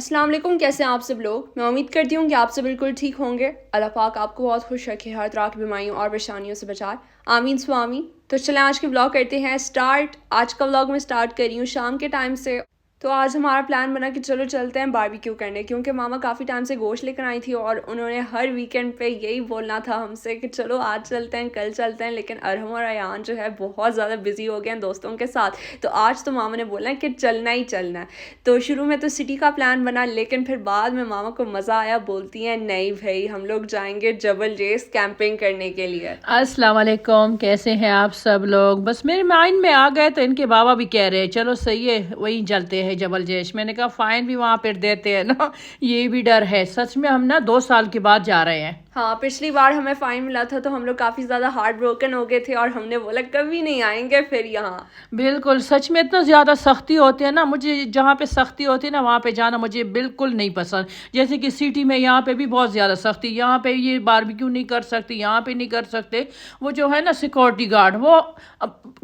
अस्सलाम वालेकुम, कैसे हैं आप सब लोग। मैं उम्मीद करती हूँ कि आप सब बिल्कुल ठीक होंगे। अल्लाह पाक आपको बहुत खुश रखे, हर तरह की बीमारियों और परेशानियों से बचाए। आमीन स्वामी। तो चलें आज के व्लॉग करते हैं स्टार्ट। आज का व्लॉग मैं स्टार्ट कर रही हूँ शाम के टाइम से। तो आज हमारा प्लान बना कि चलो चलते हैं बारबेक्यू करने, क्योंकि मामा काफ़ी टाइम से गोश्त लेकर आई थी और उन्होंने हर वीकेंड पे यही बोलना था हमसे कि चलो आज चलते हैं, कल चलते हैं। लेकिन अरहम और अयान जो है बहुत ज़्यादा बिजी हो गए हैं दोस्तों के साथ। तो आज तो मामा ने बोला है कि चलना ही चलना है। तो शुरू में तो सिटी का प्लान बना, लेकिन फिर बाद में मामा को मज़ा आया। बोलती हैं नहीं भाई, हम लोग जाएंगे जबल रेस कैंपिंग करने के लिए। अस्सलाम वालेकुम, कैसे हैं आप सब लोग। बस मेरे माइंड में आ गए तो इनके बाबा भी कह रहे हैं चलो सही है वहीं चलते हैं जबल जैश। मैंने कहा फाइन भी वहाँ पर देते हैं ना, ये भी डर है। सच में हम ना 2 साल के बाद जा रहे हैं। हाँ, पिछली बार हमें फ़ाइन मिला था तो हम लोग काफ़ी ज़्यादा हार्ट ब्रोकन हो गए थे और हमने बोला कभी नहीं आएंगे फिर यहाँ। बिल्कुल, सच में इतना ज़्यादा सख्ती होती है ना, मुझे जहाँ पे सख्ती होती है ना वहाँ पे जाना मुझे बिल्कुल नहीं पसंद। जैसे कि सिटी में यहाँ पे भी बहुत ज़्यादा सख्ती, यहाँ पे ये बारबेक्यू नहीं कर सकती, यहाँ पे नहीं कर सकते। वो जो है ना सिक्योरिटी गार्ड वो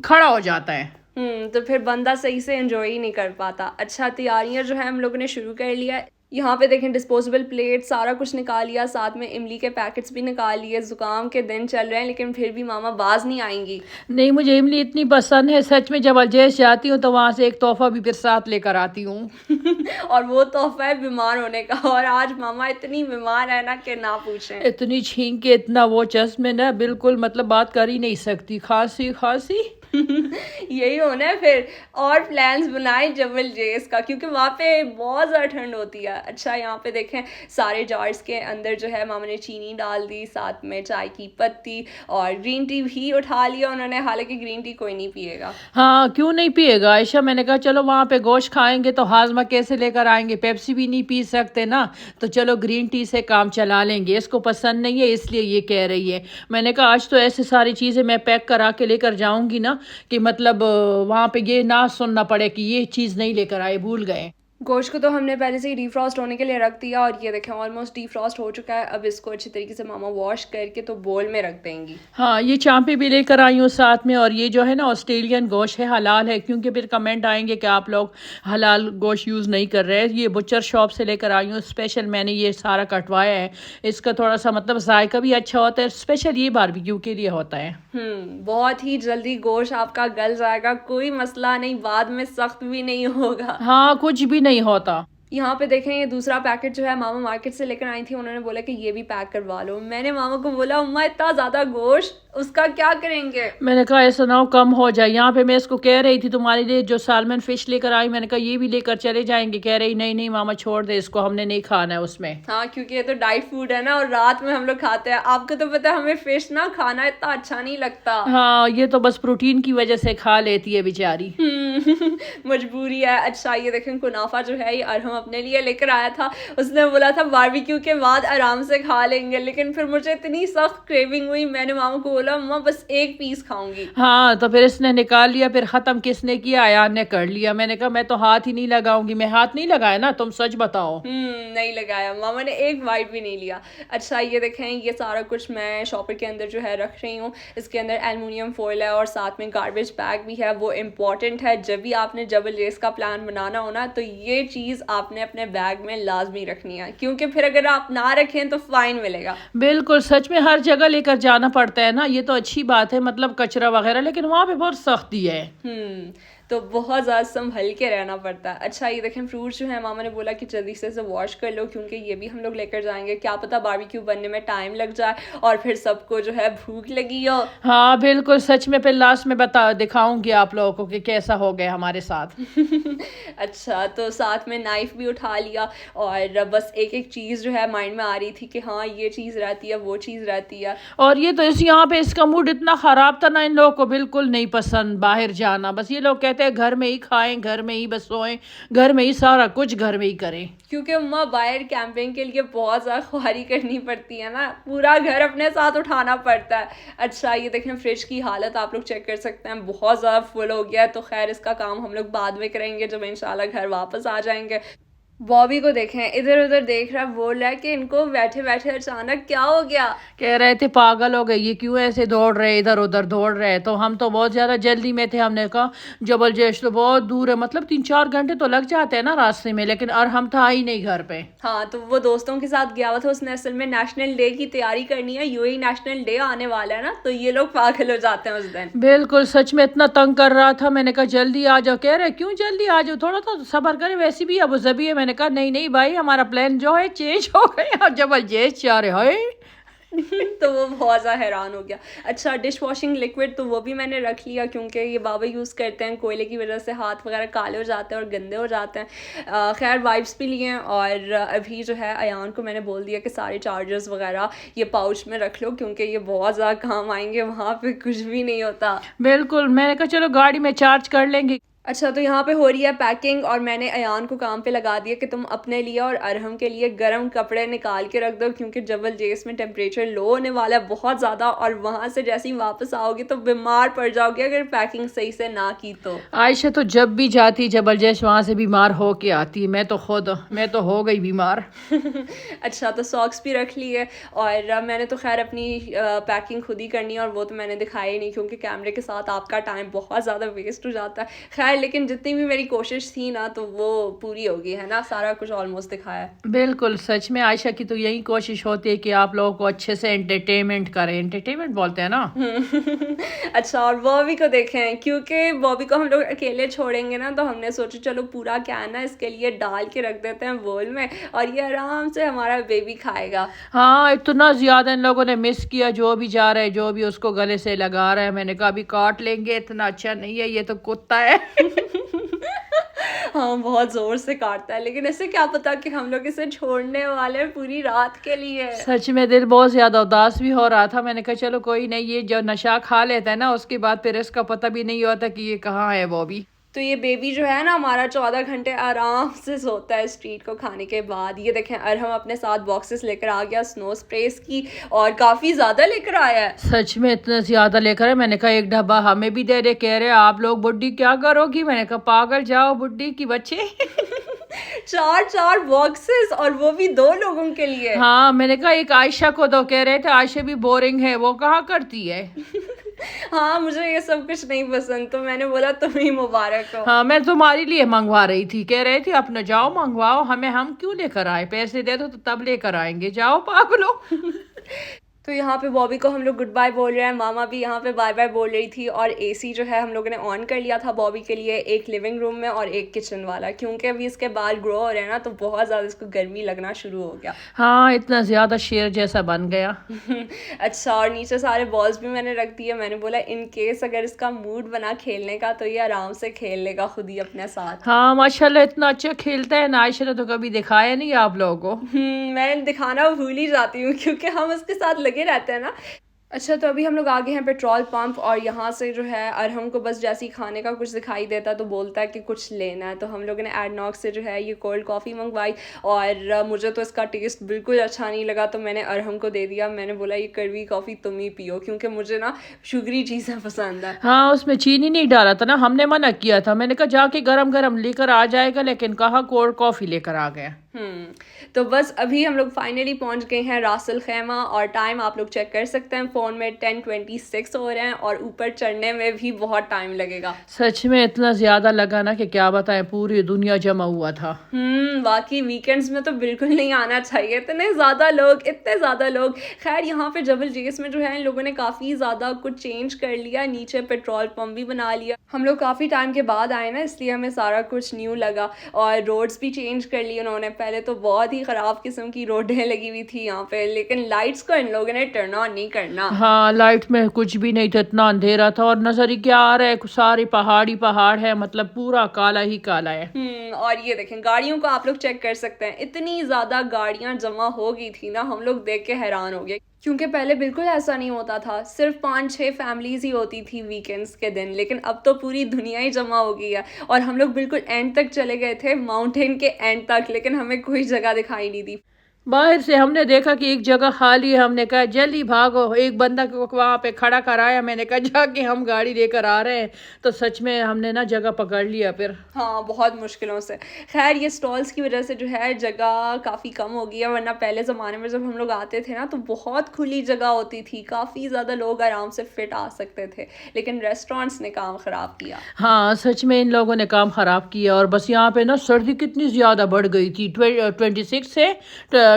खड़ा हो जाता है। तो फिर बंदा सही से एंजॉय ही नहीं कर पाता। अच्छा, तैयारियां जो है हम लोगों ने शुरू कर लिया। यहाँ पे देखें डिस्पोजेबल प्लेट सारा कुछ निकाल लिया, साथ में इमली के पैकेट्स भी निकाल लिए। ज़ुकाम के दिन चल रहे हैं लेकिन फिर भी मामा बाज नहीं आएंगी। नहीं, मुझे इमली इतनी पसंद है सच में। जब अलजेश जाती हूँ तो वहाँ से एक तोहफा भी फिर साथ लेकर आती हूँ। और वो तोहफा है बीमार होने का, और आज मामा इतनी बीमार है ना कि ना पूछें। इतनी छींक के इतना वो चश्म में ना बिल्कुल मतलब बात कर ही नहीं सकती, खांसी खांसी। यही होना है फिर। और प्लान्स बनाए जबल रेस का, क्योंकि वहाँ पे बहुत ज़्यादा ठंड होती है। अच्छा, यहाँ पे देखें सारे जार्स के अंदर जो है मामा ने चीनी डाल दी, साथ में चाय की पत्ती और ग्रीन टी भी उठा लिया उन्होंने। हालांकि ग्रीन टी कोई नहीं पिएगा। हाँ, क्यों नहीं पिएगा आयशा। मैंने कहा चलो वहाँ पे गोश्त खाएंगे तो हाजमा कैसे लेकर आएंगे, पेप्सी भी नहीं पी सकते ना, तो चलो ग्रीन टी से काम चला लेंगे। इसको पसंद नहीं है इसलिए ये कह रही है। मैंने कहा आज तो ऐसी सारी चीज़ें मैं पैक करा के लेकर जाऊंगी ना कि मतलब वहाँ पे ये ना सुनना पड़े कि ये चीज़ नहीं लेकर आए, भूल गए। गोश्त को तो हमने पहले से ही डीफ्रॉस्ट होने के लिए रख दिया और ये देखें ऑलमोस्ट डीफ्रॉस्ट हो चुका है। अब इसको अच्छी तरीके से मामा वॉश करके तो बोल में रख देंगी। हाँ, ये चांपे भी लेकर आई हूँ साथ में। और ये जो है ना ऑस्ट्रेलियन गोश्त है, हलाल है, क्योंकि फिर कमेंट आएंगे कि आप लोग हलाल गोश्त यूज़ नहीं कर रहे हैं। ये बुचर शॉप से लेकर आई हूँ स्पेशल। मैंने ये सारा कटवाया है। इसका थोड़ा सा मतलब जायका भी अच्छा होता है, स्पेशल ये बारबेक्यू के लिए होता है। बहुत ही जल्दी गोश्त आपका गल जाएगा, कोई मसला नहीं, बाद में सख्त भी नहीं होगा। हाँ, कुछ भी नहीं होता। यहाँ पे देखें ये दूसरा पैकेट जो है मामा मार्केट से लेकर आई थी, उन्होंने बोला कि ये भी पैक करवा लो। मैंने मामा को बोला अम्मा इतना ज़्यादा गोश्त उसका क्या करेंगे। मैंने कहा ऐसा ना हो कम हो जाए। यहाँ पे मैं इसको कह रही थी तुम्हारे लिए जो सालमन फिश लेकर आई, मैंने कहा ये भी लेकर चले जाएंगे। कह रही नहीं नहीं मामा छोड़ दे इसको, हमने नहीं खाना है उसमें। हाँ, क्योंकि ये तो डाइट फूड है ना और रात में हम लोग खाते हैं। आपको तो पता है हमें फिश ना खाना इतना अच्छा नहीं लगता। हाँ, ये तो बस प्रोटीन की वजह से खा लेती है बेचारी। मजबूरी है। अच्छा, ये देखें कुनाफा जो है ये अरहम अपने लिए लेकर आया था। उसने बोला था बारबेक्यू के बाद आराम से खा लेंगे, लेकिन फिर मुझे इतनी सख्त क्रेविंग हुई, मैंने मामा को बोला मम्मा बस एक पीस खाऊंगी। हाँ, तो फिर इसने निकाल लिया। फिर खत्म किसने किया, अयान ने कर लिया। मैंने कहा मैं तो हाथ ही नहीं लगाऊंगी। मैं हाथ नहीं लगाया ना, तुम सच बताओ। नहीं लगाया, मामा ने एक बाइट भी नहीं लिया। अच्छा, ये देखें ये सारा कुछ मैं शॉपर के अंदर जो है रख रही हूँ। इसके अंदर एलुमिनियम फॉइल है और साथ में गार्बेज बैग भी है। वो इम्पॉर्टेंट है, जब भी आपने जबल रेस का प्लान बनाना हो ना तो ये चीज़ आपने अपने बैग में लाजमी रखनी है, क्योंकि फिर अगर आप ना रखें तो फाइन मिलेगा। बिल्कुल, सच में हर जगह लेकर जाना पड़ता है ना। ये तो अच्छी बात है मतलब कचरा वगैरह, लेकिन वहाँ पे बहुत सख्ती है। तो बहुत ज़्यादा संभल के रहना पड़ता है। अच्छा, ये देखें फ्रूट्स जो है मामा ने बोला कि जल्दी से इसे वॉश कर लो, क्योंकि ये भी हम लोग लेकर जाएंगे। क्या पता बारबेक्यू बनने में टाइम लग जाए और फिर सबको जो है भूख लगी हो। हाँ बिल्कुल, सच में। फिर लास्ट में बता दिखाऊंगी आप लोगों को कि कैसा हो गया हमारे साथ। अच्छा, तो साथ में नाइफ भी उठा लिया और बस एक एक चीज़ जो है माइंड में आ रही थी कि हाँ ये चीज़ रहती है, वो चीज़ रहती है। और ये तो इस यहाँ पे इसका मूड इतना खराब था ना, इन लोगों को बिल्कुल नहीं पसंद बाहर जाना। बस ये लोग कहते हैं घर में ही खाएं, घर में ही बस सोएं, घर में ही सारा कुछ घर में ही करें। क्योंकि अम्मा बाहर कैंपिंग के लिए बहुत ज़्यादा ख्वारी करनी पड़ती है ना, पूरा घर अपने साथ उठाना पड़ता है। अच्छा, ये देखें फ्रिज की हालत आप लोग चेक कर सकते हैं, बहुत ज़्यादा फुल हो गया है। तो खैर इसका काम हम लोग बाद में करेंगे जब इंशाल्लाह घर वापस आ जाएंगे। बॉबी को देखें इधर उधर देख रहा है, बोल रहा है कि इनको बैठे बैठे अचानक क्या हो गया। कह रहे थे पागल हो गए, ये क्यों ऐसे दौड़ रहे, इधर उधर दौड़ रहे। तो हम तो बहुत ज्यादा जल्दी में थे, हमने कहा जबल जैश तो बहुत दूर है, मतलब 3-4 घंटे तो लग जाते हैं ना रास्ते में, लेकिन और हम था ही नहीं घर पे। हाँ, तो वो दोस्तों के साथ गया हुआ था, उसने असल में नेशनल डे की तैयारी करनी है, यूएई नेशनल डे आने वाला है ना, तो ये लोग पागल हो जाते हैं उस दिन। बिल्कुल सच में इतना तंग कर रहा था, मैंने कहा जल्दी आ जाओ। कह रहे क्यों जल्दी आ जाओ, थोड़ा तो सब्र करें, वैसे भी अबू जबी है। मैंने कहा नहीं नहीं भाई, हमारा प्लान जो है चेंज हो गया, जबल जैश जा रहे हैं। तो वो बहुत ज़्यादा हैरान हो गया। अच्छा, डिश वॉशिंग लिक्विड तो वो भी मैंने रख लिया, क्योंकि ये बाबा यूज़ करते हैं, कोयले की वजह से हाथ वगैरह काले हो जाते हैं और गंदे हो जाते हैं। खैर वाइप्स भी लिए हैं, और अभी जो है अयान को मैंने बोल दिया कि सारे चार्जर्स वगैरह ये पाउच में रख लो, क्योंकि ये बहुत ज़्यादा काम आएंगे, वहाँ पे कुछ भी नहीं होता। बिल्कुल, मैंने कहा चलो गाड़ी में चार्ज कर लेंगे। अच्छा, तो यहाँ पे हो रही है पैकिंग, और मैंने अयान को काम पे लगा दिया कि तुम अपने लिए और अरहम के लिए गर्म कपड़े निकाल के रख दो, क्योंकि जबल जेस में टेम्परेचर लो होने वाला है बहुत ज़्यादा, और वहाँ से जैसे ही वापस आओगे तो बीमार पड़ जाओगे अगर पैकिंग सही से ना की तो। आयशा तो जब भी जाती जबल जैश वहां से बीमार हो के आती है, मैं तो हो गई बीमार। अच्छा, तो सॉक्स भी रख लिए, और मैंने तो खैर अपनी पैकिंग खुद ही करनी है, और वो तो मैंने दिखाया ही नहीं, क्योंकि कैमरे के साथ आपका टाइम बहुत ज़्यादा वेस्ट हो जाता है। खैर लेकिन जितनी भी मेरी कोशिश थी ना, तो वो पूरी होगी, है ना, सारा कुछ ऑलमोस्ट दिखाया है। बिल्कुल सच में आयशा की तो यही कोशिश होती है कि आप लोगों को अच्छे से एंटरटेनमेंट करें, एंटरटेनमेंट बोलते हैं ना। अच्छा, और बॉबी को देखें, क्योंकि बॉबी को हम लोग अकेले छोड़ेंगे ना, तो हमने सोचा चलो पूरा कैन ना इसके लिए डाल के रख देते हैं बोल में, और ये आराम से हमारा बेबी खाएगा। हाँ, इतना ज्यादा इन लोगों ने मिस किया, जो भी जा रहा है जो भी उसको गले से लगा रहा है। मैंने कहा अभी काट लेंगे, इतना अच्छा नहीं है, ये तो कुत्ता है। हाँ, बहुत ज़ोर से काटता है, लेकिन इसे क्या पता कि हम लोग इसे छोड़ने वाले हैं पूरी रात के लिए। सच में दिल बहुत ज्यादा उदास भी हो रहा था। मैंने कहा चलो कोई नहीं, ये जो नशा खा लेता है ना, उसके बाद फिर इसका पता भी नहीं होता कि ये कहाँ है वो भी। तो ये बेबी जो है ना हमारा 14 घंटे आराम से सोता है स्ट्रीट को खाने के बाद। ये देखें, अरहम अपने साथ बॉक्सेस लेकर आ गया स्नो स्प्रेस की, और काफ़ी ज़्यादा लेकर आया है। सच में इतना ज्यादा लेकर है। मैंने कहा एक डब्बा हमें भी दे दे। कह रहे आप लोग बुड्ढी क्या करोगी। मैंने कहा पागल जाओ बुड्ढी की बच्चे। 4-4 बॉक्सेस, और वो भी 2 लोगों के लिए। हाँ, मैंने कहा एक आयशा को दो। कह रहे थे आयशा भी बोरिंग है, वो कहाँ करती है। हाँ, मुझे ये सब कुछ नहीं पसंद, तो मैंने बोला तुम्हें मुबारक हो। हाँ, मैं तुम्हारे लिए मंगवा रही थी। कह रहे थे अपना जाओ मंगवाओ, हमें हम क्यों लेकर आए, पैसे दे दो तो तब लेकर आएंगे, जाओ पागलो। तो यहाँ पे बॉबी को हम लोग गुड बाय बोल रहे हैं, मामा भी यहाँ पे बाय बाय बोल रही थी, और एसी जो है हम लोगों ने ऑन कर लिया था बॉबी के लिए, एक लिविंग रूम में और एक किचन वाला, क्योंकि अभी इसके बाल ग्रो हो रहे हैं ना, तो बहुत ज़्यादा इसको गर्मी लगना शुरू हो गया। हाँ, इतना ज्यादा शेर जैसा बन गया। अच्छा, और नीचे सारे बॉल्स भी मैंने रख दिए। मैंने बोला इन केस अगर इसका मूड बना खेलने का, तो ये आराम से खेल लेगा खुद ही अपने साथ। हाँ माशाल्लाह, इतना अच्छा खेलता है ना। आयशा ने तो कभी दिखाया नहीं आप लोगों को। मैं दिखाना भूल ही जाती हूँ, क्योंकि हम उसके साथ लगे रहते हैं ना। अच्छा, तो अभी हम लोग आ गए हैं पेट्रोल पंप, और यहाँ से जो है अरहम को बस जैसे ही खाने का कुछ दिखाई देता तो बोलता है कि कुछ लेना है। तो हम लोगों ने एडनॉक्स से जो है ये कोल्ड कॉफ़ी मंगवाई, और मुझे तो इसका टेस्ट बिल्कुल अच्छा नहीं लगा, तो मैंने अरहम को दे दिया। मैंने बोला ये कड़वी कॉफ़ी तुम ही पियो, क्योंकि मुझे ना शुगरी चीज़ें पसंद है। हाँ, उसमें चीनी नहीं डाला था ना, हमने मना किया था। मैंने कहा जाके गरम गरम लेकर आ जाएगा, लेकिन कहा कोल्ड कॉफी लेकर आ गया। तो बस अभी हम लोग फाइनली पहुंच गए हैं रासल खैमा, और टाइम आप लोग चेक कर सकते हैं फ़ोन में, 10:26 हो रहे हैं, और ऊपर चढ़ने में भी बहुत टाइम लगेगा। सच में इतना ज्यादा लगा ना कि क्या बताएं, पूरी दुनिया जमा हुआ था। बाकी वीकेंड्स में तो बिल्कुल नहीं आना चाहिए, इतने ज़्यादा लोग। खैर यहाँ पे जबल जेस में जो है इन लोगों ने काफ़ी ज़्यादा कुछ चेंज कर लिया, नीचे पेट्रोल पंप भी बना लिया। हम लोग काफ़ी टाइम के बाद आए ना, इसलिए हमें सारा कुछ न्यू लगा, और रोड्स भी चेंज कर ली उन्होंने। पहले तो बहुत ही ख़राब किस्म की रोडें लगी हुई थी यहाँ पे, लेकिन लाइट्स को इन लोगों ने टर्न ऑन नहीं करना। हाँ, लाइट में कुछ भी नहीं था, इतना अंधेरा था, और नजर ही क्या आ रहा है, सारी पहाड़ है, मतलब पूरा काला ही काला है। और ये देखें गाड़ियों को आप लोग चेक कर सकते हैं, इतनी ज़्यादा गाड़ियाँ जमा हो गई थी ना, हम लोग देख के हैरान हो गए, क्योंकि पहले बिल्कुल ऐसा नहीं होता था, सिर्फ 5-6 फैमिलीज ही होती थी वीकेंड्स के दिन, लेकिन अब तो पूरी दुनिया ही जमा हो गई है। और हम लोग बिल्कुल एंड तक चले गए थे, माउंटेन के एंड तक, लेकिन हमें कोई जगह दिखाई नहीं दी। बाहर से हमने देखा कि एक जगह खाली है, हमने कहा जल्दी भागो, एक बंदा को वहाँ पे खड़ा कराया, मैंने कहा जाके हम गाड़ी लेकर आ रहे हैं, तो सच में हमने ना जगह पकड़ लिया फिर। हाँ, बहुत मुश्किलों से। खैर ये स्टॉल्स की वजह से जो है जगह काफ़ी कम हो गई है, वरना पहले ज़माने में जब हम लोग आते थे ना तो बहुत खुली जगह होती थी, काफ़ी ज़्यादा लोग आराम से फिट आ सकते थे, लेकिन रेस्टोरेंट्स ने काम ख़राब किया। हाँ सच में इन लोगों ने काम खराब किया। और बस यहाँ पे ना सर्दी कितनी ज्यादा बढ़ गई थी, 26 से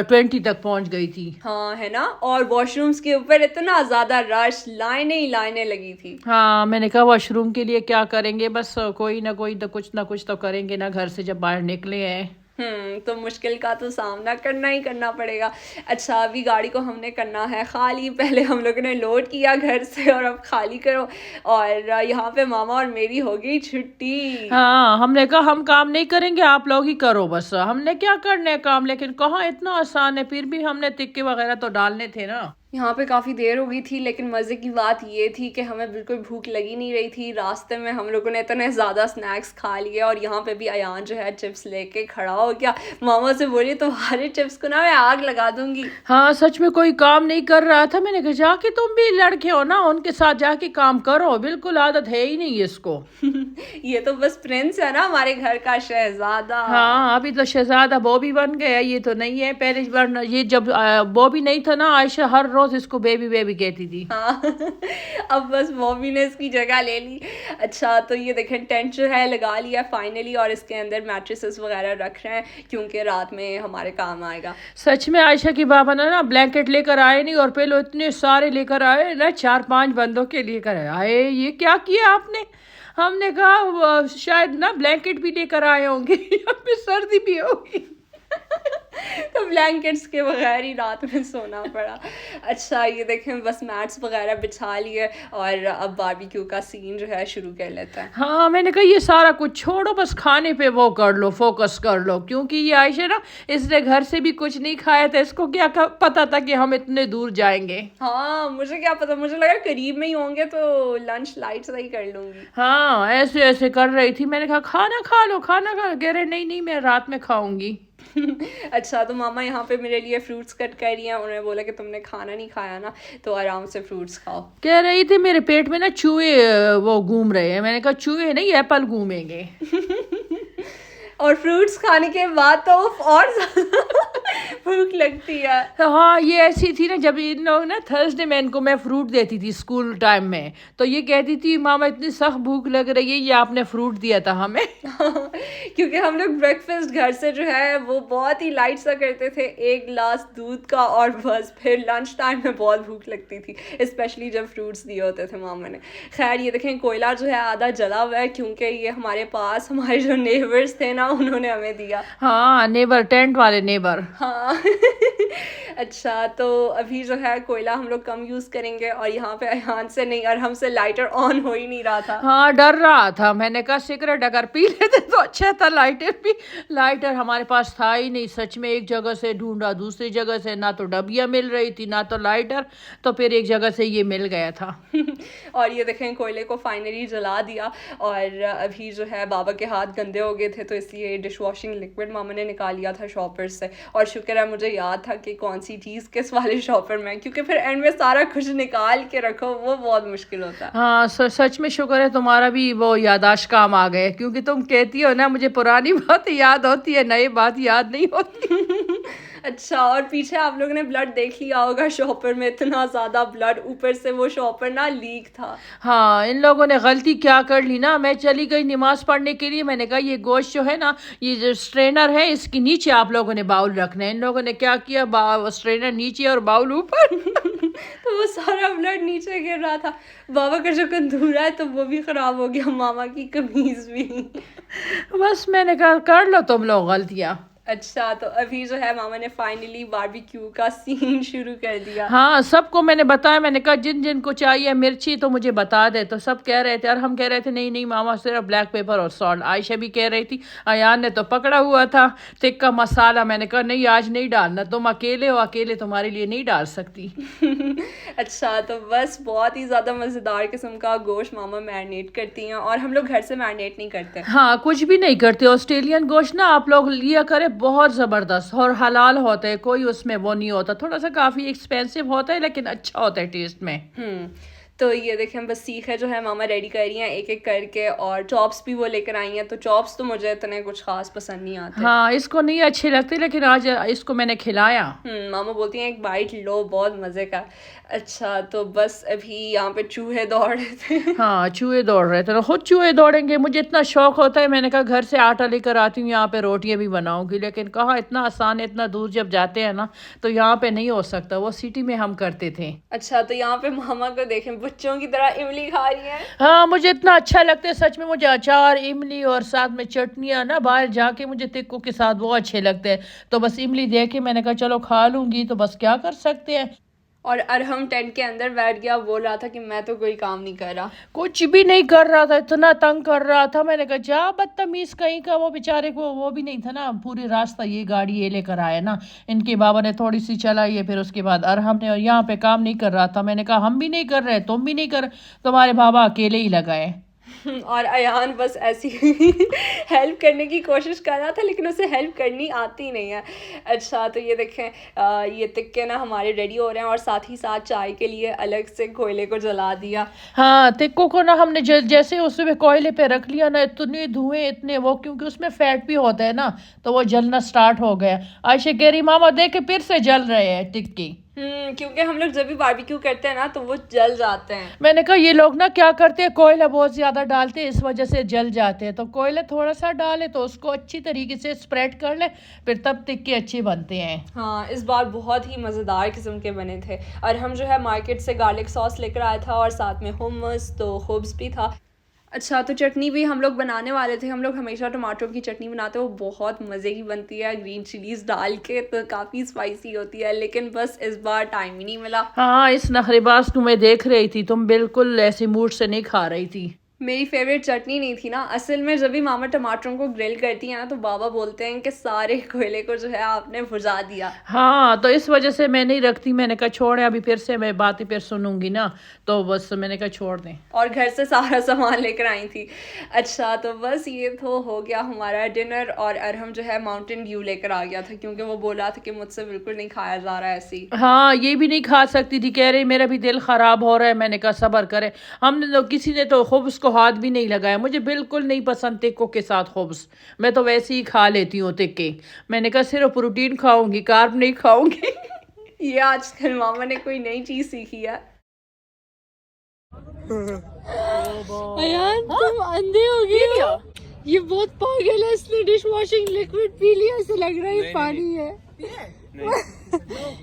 20 तक पहुंच गई थी। हाँ है ना, और वॉशरूम्स के ऊपर इतना ज़्यादा रश, लाइनें ही लाइनें लगी थी। हाँ मैंने कहा वॉशरूम के लिए क्या करेंगे, बस कोई ना कुछ तो करेंगे ना, घर से जब बाहर निकले हैं। तो मुश्किल का तो सामना करना ही करना पड़ेगा। अच्छा अभी गाड़ी को हमने करना है खाली, पहले हम लोगों ने लोड किया घर से और अब खाली करो, और यहाँ पे मामा और मेरी हो गई छुट्टी। हाँ हमने कहा हम काम नहीं करेंगे, आप लोग ही करो, बस हमने क्या करने काम, लेकिन कहाँ इतना आसान है, फिर भी हमने टिक्के वगैरह तो डालने थे ना। यहाँ पे काफ़ी देर हो गई थी, लेकिन मज़े की बात ये थी कि हमें बिल्कुल भूख लगी नहीं रही थी। रास्ते में हम लोगों ने इतने ज़्यादा स्नैक्स खा लिए, और यहाँ पे भी अयान जो है चिप्स लेके खड़ा हो गया। मामा से बोली तुम्हारे चिप्स को ना मैं आग लगा दूंगी। हाँ सच में कोई काम नहीं कर रहा था, मैंने कहा जाके तुम भी लड़के हो ना, उनके साथ जाके काम करो, बिल्कुल आदत है ही नहीं इसको। ये तो बस प्रिंस है ना हमारे घर का, शहजादा। हाँ अभी तो शहजादा बॉबी बन गया, ये तो नहीं है। पहले बार ये जब बॉबी नहीं था ना, आयशा हर रोज इसको बेबी बेबी कहती थी। हाँ अब बस बॉबी ने इसकी जगह ले ली। अच्छा तो ये देखें टेंट जो है लगा लिया फाइनली, और इसके अंदर मैट्रेसेस वगैरह रख रहे हैं क्योंकि रात में हमारे काम आएगा। सच में आयशा की बाबा ना ब्लैंकेट लेकर आए नहीं, और पहले इतने सारे लेकर आए ना, 4-5 बंदों के लेकर आए। ये क्या किया आपने? हमने कहा शायद ना ब्लैंकेट भी लेकर आए होंगे, यहाँ पे सर्दी भी होगी। तो ब्लैंकेट्स के बगैर ही रात में सोना पड़ा। अच्छा ये देखें बस मैट्स वगैरह बिछा लिए, और अब बारबेक्यू का सीन जो है शुरू कर लेता है। हाँ मैंने कहा ये सारा कुछ छोड़ो, बस खाने पे वो कर लो, फोकस कर लो, क्योंकि ये आयशा ना इसने घर से भी कुछ नहीं खाया था, इसको क्या पता था कि हम इतने दूर जाएंगे। हाँ मुझे क्या पता, मुझे लगा करीब में ही होंगे तो लंच लाइट से ही कर लूंगी। हाँ ऐसे ऐसे कर रही थी, मैंने कहा खाना खा लो, खाना खा लो, कह रहे नहीं मैं रात में खाऊंगी। अच्छा तो मामा यहाँ पे मेरे लिए फ्रूट्स कट कर रही हैं, उन्होंने बोला कि तुमने खाना नहीं खाया ना तो आराम से फ्रूट्स खाओ। कह रही थी मेरे पेट में ना चूहे वो घूम रहे हैं, मैंने कहा चूहे नहीं एप्पल घूमेंगे। और फ्रूट्स खाने के बाद तो और ज्यादा भूख लगती है। हाँ ये ऐसी थी ना, जब इन लोग ना थर्सडे में इनको मैं फ्रूट देती थी स्कूल टाइम में, तो ये कहती थी मामा इतनी सख्त भूख लग रही है, ये आपने फ्रूट दिया था हमें। क्योंकि हम लोग ब्रेकफास्ट घर से जो है वो बहुत ही लाइट सा करते थे, 1 गिलास दूध का, और बस फिर लंच टाइम में बहुत भूख लगती थी, स्पेशली जब फ्रूट्स दिए होते थे मामा ने। खैर ये देखें कोयला जो है आधा जला हुआ है, क्योंकि ये हमारे पास हमारे जो नेबर्स थे ना उन्होंने हमें दिया। हाँ नेबर, टेंट वाले नेबर। हाँ अच्छा तो अभी जो है कोयला हम लोग कम यूज़ करेंगे, और यहाँ पे अयान से नहीं और हमसे लाइटर ऑन हो ही नहीं रहा था। हाँ डर रहा था, मैंने कहा सिगरेट अगर पी लेते तो अच्छा था, लाइटर हमारे पास था ही नहीं। सच में एक जगह से ढूंढा, दूसरी जगह से ना तो डबिया मिल रही थी ना तो लाइटर, तो फिर एक जगह से ये मिल गया था। और ये देखें कोयले को फाइनली जला दिया, और अभी जो है बाबा के हाथ गंदे हो गए थे तो इसलिए डिश वॉशिंग लिक्विड मामा ने निकाल लिया था शॉपर से, और शुक्र है मुझे याद था कि कौन सी चीज़ किस वाले शॉपर में, क्योंकि फिर एंड में सारा कुछ निकाल के रखो वो बहुत मुश्किल होता है। हाँ सच में शुक्र है तुम्हारा भी वो यादाश्त काम आ गए, क्योंकि तुम कहती हो ना मुझे पुरानी बात याद होती है, नई बात याद नहीं होती। अच्छा और पीछे आप लोगों ने ब्लड देख लिया होगा, शॉपर में इतना ज़्यादा ब्लड, ऊपर से वो शॉपर ना लीक था। हाँ इन लोगों ने गलती क्या कर ली ना, मैं चली गई नमाज पढ़ने के लिए, मैंने कहा ये गोश्त जो है ना, ये जो स्ट्रेनर है इसके नीचे आप लोगों ने बाउल रखना है। इन लोगों ने क्या किया, स्ट्रेनर नीचे और बाउल ऊपर। तो वो सारा ब्लड नीचे गिर रहा था। बाबा का जो कंधूरा है तो वो भी ख़राब हो गया, मामा की कमीज़ भी। बस मैंने कहा कर लो तुम लोग गलतियाँ। अच्छा तो अभी जो है मामा ने फाइनली बारबेक्यू का सीन शुरू कर दिया। हाँ सबको मैंने बताया, मैंने कहा जिन जिन को चाहिए मिर्ची तो मुझे बता दे, तो सब कह रहे थे, और हम कह रहे थे नहीं मामा सिर्फ ब्लैक पेपर और सॉल्ट। आयशा भी कह रही थी, अयान ने तो पकड़ा हुआ था तिक्का मसाला, मैंने कहा नहीं आज नहीं डालना, तुम अकेले हो, अकेले तुम्हारे लिए नहीं डाल सकती। अच्छा तो बस बहुत ही ज़्यादा मज़ेदार किस्म का गोश्त मामा मैरिनेट करती हैं, और हम लोग घर से मैरिनेट नहीं करते। हाँ कुछ भी नहीं करते, ऑस्ट्रेलियन गोश्त ना आप लोग लिया करें बहुत ज़बरदस्त और हलाल होता है, कोई उसमें वो नहीं होता, थोड़ा सा काफ़ी एक्सपेंसिव होता है लेकिन अच्छा होता है टेस्ट में। तो ये देखें हम बस सीखे जो है मामा रेडी कर रही हैं एक एक करके, और चॉप्स भी वो लेकर आई हैं। तो चॉप्स तो मुझे इतने कुछ खास पसंद नहीं आते। हाँ, इसको नहीं अच्छे लगते लेकिन आज इसको मैंने खिलाया। मामा बोलती हैं एक बाइट लो, बहुत मज़े का। अच्छा, तो बस अभी यहाँ पे चूहे दौड़ रहे थे। हाँ, चूहे दौड़ रहे थे, तो खुद चूहे दौड़ेंगे। मुझे इतना शौक होता है, मैंने कहा घर से आटा लेकर आती हूँ, यहाँ पे रोटियां भी बनाऊंगी, लेकिन कहा इतना आसान है, इतना दूर जब जाते हैं ना तो यहाँ पे नहीं हो सकता, वो सिटी में हम करते थे। अच्छा, तो यहाँ पे मामा को देखें बच्चों की तरह इमली खा रही हैं। हाँ, मुझे इतना अच्छा लगता है सच में, मुझे अचार, इमली और साथ में चटनियाँ ना बाहर जाके मुझे तिक्कों के साथ वो अच्छे लगते हैं। तो बस इमली देख के मैंने कहा चलो खा लूंगी, तो बस क्या कर सकते हैं। और अरहम टेंट के अंदर बैठ गया, बोल रहा था कि मैं तो कोई काम नहीं कर रहा। कुछ भी नहीं कर रहा था, इतना तंग कर रहा था। मैंने कहा जा बदतमीज कहीं का, वो बेचारे को वो भी नहीं था ना, पूरे रास्ता ये गाड़ी ये लेकर आया ना, इनके बाबा ने थोड़ी सी चलाई है, फिर उसके बाद अरहम ने, और यहाँ पे काम नहीं कर रहा था। मैंने कहा हम भी नहीं कर रहे, तुम भी नहीं कर, तुम्हारे बाबा अकेले ही लगाए। और अयान बस ऐसी हेल्प करने की कोशिश कर रहा था, लेकिन उसे हेल्प करनी आती नहीं है। अच्छा, तो ये देखें ये तिक्के ना हमारे रेडी हो रहे हैं, और साथ ही साथ चाय के लिए अलग से कोयले को जला दिया। हाँ, तिक्कों को ना हमने जैसे उसमें कोयले पे रख लिया ना, इतने धुएं इतने वो, क्योंकि उसमें फैट भी होता है ना, तो वो जलना स्टार्ट हो गया। आयशा कह रही मामा देखे फिर से जल रहे हैं टिक्की। क्योंकि हम लोग जब भी बारबेक्यू करते हैं ना तो वो जल जाते हैं। मैंने कहा ये लोग ना क्या करते हैं, कोयला बहुत ज्यादा डालते हैं, इस वजह से जल जाते हैं। तो कोयला थोड़ा सा डाले तो उसको अच्छी तरीके से स्प्रेड कर ले, फिर तब टिक्के अच्छे बनते हैं। हाँ, इस बार बहुत ही मज़ेदार किस्म के बने थे। और हम जो है मार्केट से गार्लिक सॉस लेकर आया था, और साथ में हुम्मस, तो खुब्स भी था। अच्छा, तो चटनी भी हम लोग बनाने वाले थे। हम लोग हमेशा टमाटरों की चटनी बनाते हैं, वो बहुत मज़े की बनती है ग्रीन चिलीज़ डाल के, तो काफ़ी स्पाइसी होती है, लेकिन बस इस बार टाइम ही नहीं मिला। हाँ, इस नखरेबाज को मैं देख रही थी, तुम बिल्कुल ऐसे मूड से नहीं खा रही थी। मेरी फेवरेट चटनी नहीं थी ना। असल में जब भी मामा टमाटरों को ग्रिल करती है ना तो बाबा बोलते हैं कि सारे कोयले को जो है आपने बुझा दिया। हाँ, तो इस वजह से मैं नहीं रखती, मैंने कहा छोड़े, अभी फिर से मैं बातें फिर सुनूंगी ना, तो बस मैंने कहा छोड़ दें। और घर से सारा सामान लेकर आई थी। अच्छा, तो बस ये तो हो गया हमारा डिनर। और अरहम जो है माउंटेन ड्यू लेकर आ गया था, क्योंकि वो बोला था कि मुझसे बिल्कुल नहीं खाया जा रहा है ऐसे ही। हाँ, ये भी नहीं खा सकती थी, कह रही मेरा भी दिल खराब हो रहा है। मैंने कहा सब्र करे, हमने तो किसी ने तो खुब्स को हाथ भी नहीं लगाया, मुझे बिल्कुल नहीं पसंद टिक्कों के साथ खुब्स, मैं तो वैसे ही खा लेती हूँ टिक्के। मैंने कहा सिर्फ प्रोटीन खाऊंगी, कार्ब नहीं खाऊंगी। ये आजकल मामा ने कोई नई चीज सीखी है। अयान तुम अंधे हो गए हो? ये बहुत पागल है, इसने डिश वॉशिंग लिक्विड पी लिया, ऐसे लग रहा है ये पानी है।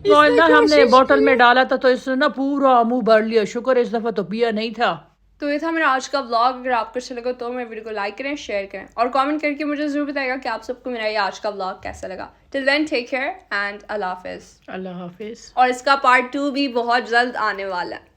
तो ना हमने बोतल में डाला था तो इसने ना पूरा मुंह भर लिया, शुक्र इस दफा तो पिया नहीं था। तो ये था मेरा आज का व्लॉग। अगर आपको अच्छा लगा तो मेरे वीडियो को लाइक करें, शेयर करें, और कमेंट करके मुझे जरूर बताइएगा कि आप सबको मेरा ये आज का व्लॉग कैसा लगा। Till then take care and अल्लाह हाफिज। अल्लाह हाफिज। और इसका पार्ट 2 भी बहुत जल्द आने वाला है।